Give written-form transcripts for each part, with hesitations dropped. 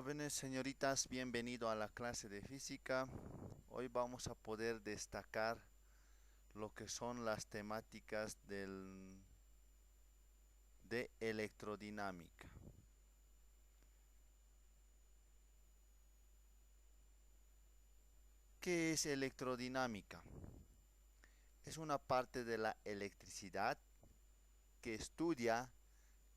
Jóvenes señoritas, bienvenido a la clase de física. Hoy vamos a poder destacar lo que son las temáticas de electrodinámica. ¿Qué es electrodinámica? Es una parte de la electricidad que estudia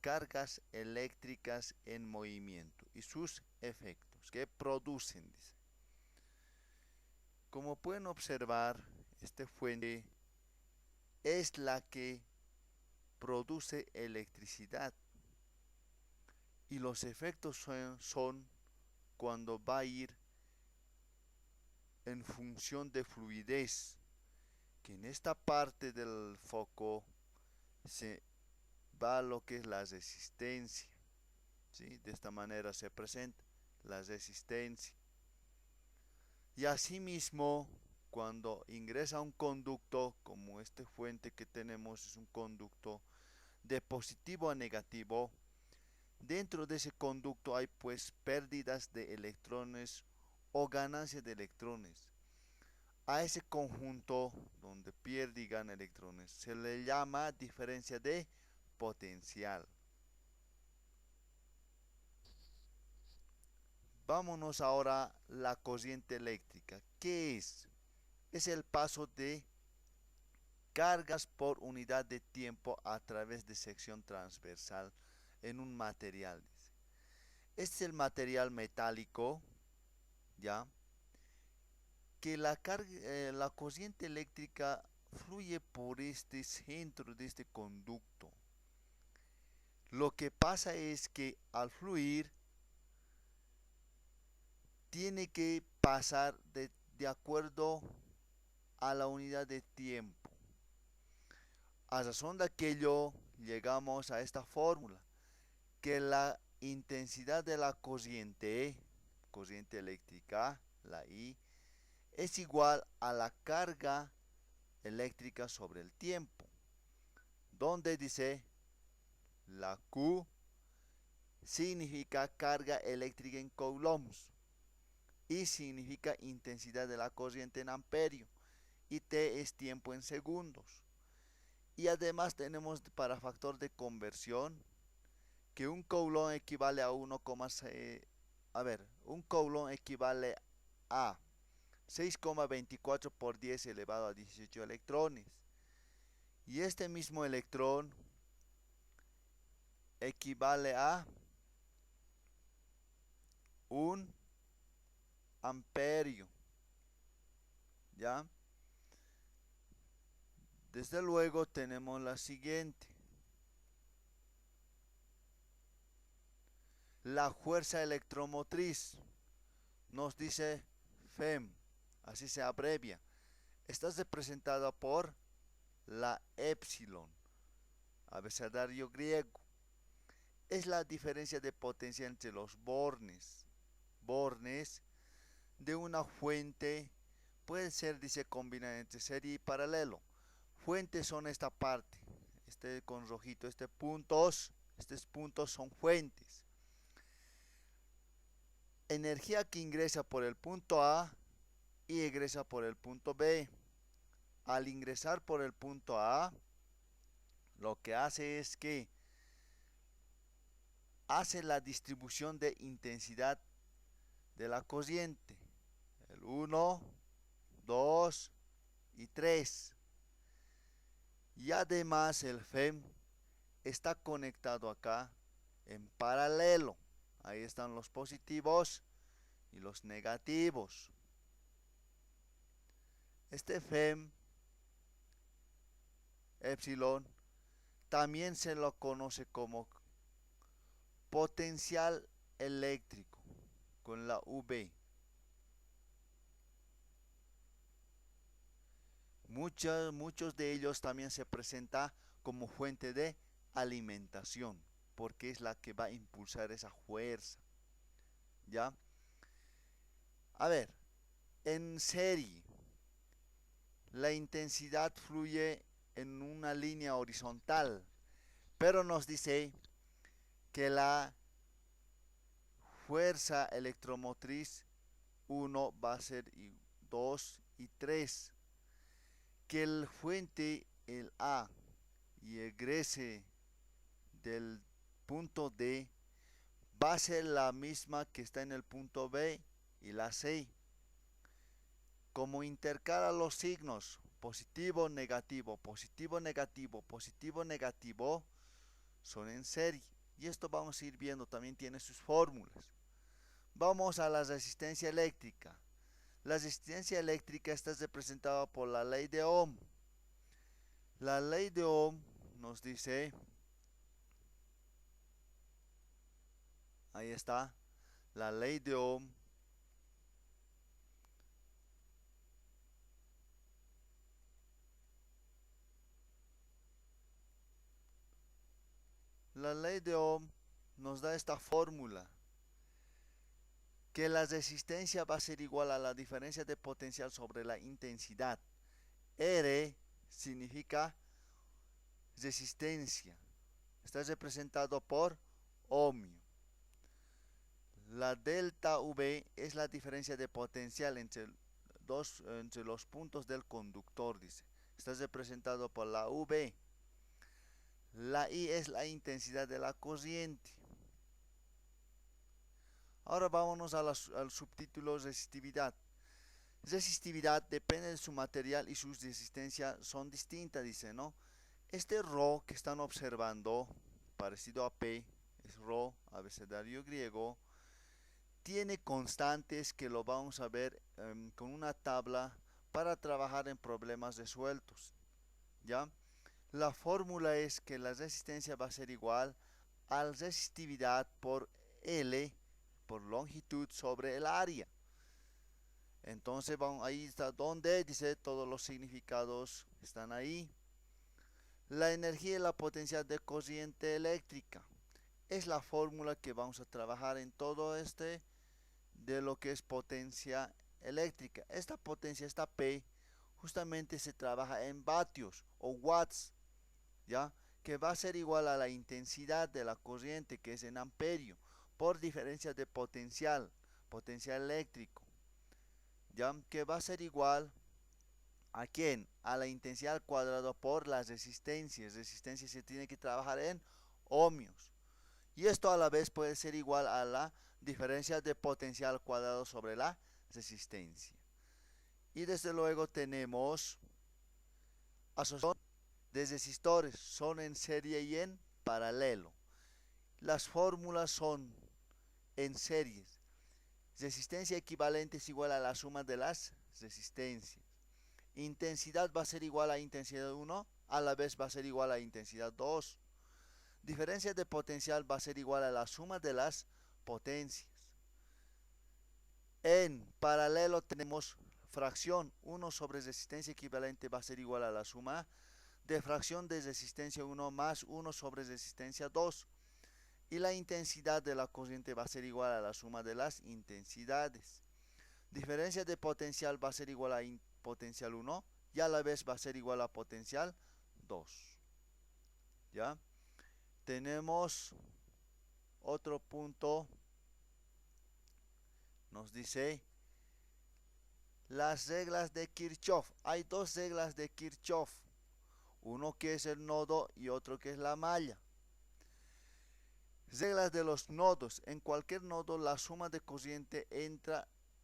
cargas eléctricas en movimiento y sus efectos que producen, dice. Como pueden observar, esta fuente es la que produce electricidad y los efectos son cuando va a ir en función de fluidez, que en esta parte del foco se va a lo que es la resistencia, ¿sí? De esta manera se presenta la resistencia. Y asimismo, cuando ingresa un conducto, como este fuente que tenemos es un conducto de positivo a negativo, dentro de ese conducto hay pues pérdidas de electrones o ganancias de electrones. A ese conjunto donde pierde y gana electrones se le llama diferencia de potencial. Vámonos ahora a la corriente eléctrica. ¿Qué es? Es el paso de cargas por unidad de tiempo a través de sección transversal en un material. Este es el material metálico, ¿ya? Que la corriente eléctrica fluye por este centro de este conducto. Lo que pasa es que al fluir tiene que pasar de acuerdo a la unidad de tiempo. A razón de aquello llegamos a esta fórmula, que la intensidad de la corriente eléctrica, la I, es igual a la carga eléctrica sobre el tiempo, donde dice la Q significa carga eléctrica en coulombs, I significa intensidad de la corriente en amperio y T es tiempo en segundos. Y además tenemos para factor de conversión que un coulomb equivale a 1,6, un coulomb equivale a 6,24 por 10 elevado a 18 electrones. Y este mismo electrón equivale a un amperio, ¿ya? Desde luego tenemos la siguiente. La fuerza electromotriz nos dice FEM, así se abrevia. Está representada por la epsilon, abecedario griego. Es la diferencia de potencia entre los bornes de una fuente. Puede ser, dice, combinada entre serie y paralelo. Fuentes son esta parte, este con rojito, estos puntos son fuentes. Energía que ingresa por el punto A y egresa por el punto B. Al ingresar por el punto A, lo que hace es que hace la distribución de intensidad de la corriente. El 1, 2 y 3. Y además el FEM está conectado acá en paralelo. Ahí están los positivos y los negativos. Este FEM, epsilon, también se lo conoce como potencial eléctrico con la V. Muchos de ellos también se presenta como fuente de alimentación, porque es la que va a impulsar esa fuerza. ¿Ya? A ver, en serie, la intensidad fluye en una línea horizontal, pero nos dice que la fuerza electromotriz 1 va a ser 2 y 3. Que el fuente, el A, y egrese del punto D va a ser la misma que está en el punto B y la C. Como intercala los signos positivo, negativo, positivo, negativo, positivo, negativo, son en serie. Y esto vamos a ir viendo, también tiene sus fórmulas. Vamos a la resistencia eléctrica. La resistencia eléctrica está representada por la ley de Ohm. La ley de Ohm nos dice, ahí está, la ley de Ohm La ley de Ohm nos da esta fórmula, que la resistencia va a ser igual a la diferencia de potencial sobre la intensidad. R significa resistencia, está representado por ohmio. La delta V es la diferencia de potencial entre los puntos del conductor, dice. Está representado por la V. La I es la intensidad de la corriente. Ahora vámonos al subtítulo resistividad. Resistividad depende de su material y sus resistencias son distintas, dice, ¿no? Este ρ que están observando, parecido a P, es ρ, abecedario griego, tiene constantes que lo vamos a ver con una tabla para trabajar en problemas resueltos, ¿ya? La fórmula es que la resistencia va a ser igual a la resistividad por L, por longitud sobre el área. Entonces ahí está donde dice todos los significados están ahí. La energía y la potencial de corriente eléctrica es la fórmula que vamos a trabajar en todo de lo que es potencia eléctrica. Esta potencia, esta P, justamente se trabaja en vatios o watts, ¿ya? Que va a ser igual a la intensidad de la corriente, que es en amperio, por diferencia de potencial eléctrico, ¿ya? Que va a ser igual ¿a quién? A la intensidad al cuadrado por las resistencias. Resistencia se tiene que trabajar en ohmios. Y esto a la vez puede ser igual a la diferencia de potencial al cuadrado sobre la resistencia. Y desde luego tenemos asociación de resistores, son en serie y en paralelo. Las fórmulas son en series. Resistencia equivalente es igual a la suma de las resistencias. Intensidad va a ser igual a intensidad 1, a la vez va a ser igual a intensidad 2. Diferencia de potencial va a ser igual a la suma de las potencias. En paralelo tenemos fracción 1 sobre resistencia equivalente va a ser igual a la suma de fracción de resistencia 1 más 1 sobre resistencia 2. Y la intensidad de la corriente va a ser igual a la suma de las intensidades. Diferencia de potencial va a ser igual a potencial 1 y a la vez va a ser igual a potencial 2. ¿Ya? Tenemos otro punto, nos dice las reglas de Kirchhoff. Hay dos reglas de Kirchhoff, uno que es el nodo y otro que es la malla. Reglas de los nodos. En cualquier nodo la suma de corriente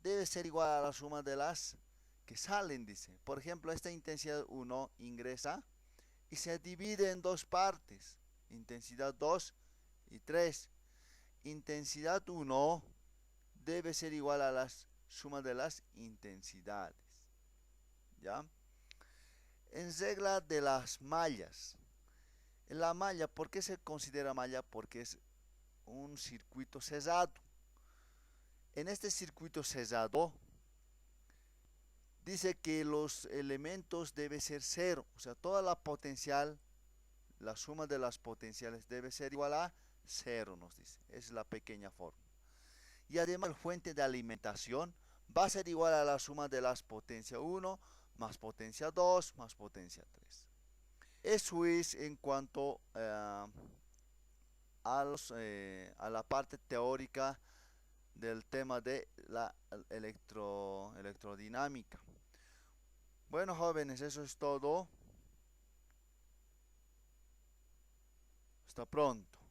debe ser igual a la suma de las que salen, dice. Por ejemplo, esta intensidad 1 ingresa y se divide en dos partes, intensidad 2 y 3. Intensidad 1 debe ser igual a la suma de las intensidades, ¿ya? En regla de las mallas. En la malla, ¿por qué se considera malla? Porque es un circuito cerrado. En este circuito cerrado dice que los elementos deben ser cero, o sea, toda la potencial, la suma de las potenciales debe ser igual a cero, nos dice. Es la pequeña fórmula. Y además la fuente de alimentación va a ser igual a la suma de las potencia 1 más potencia 2 más potencia 3. Eso es en cuanto a la parte teórica del tema de la electrodinámica. Bueno, jóvenes, eso es todo. Hasta pronto.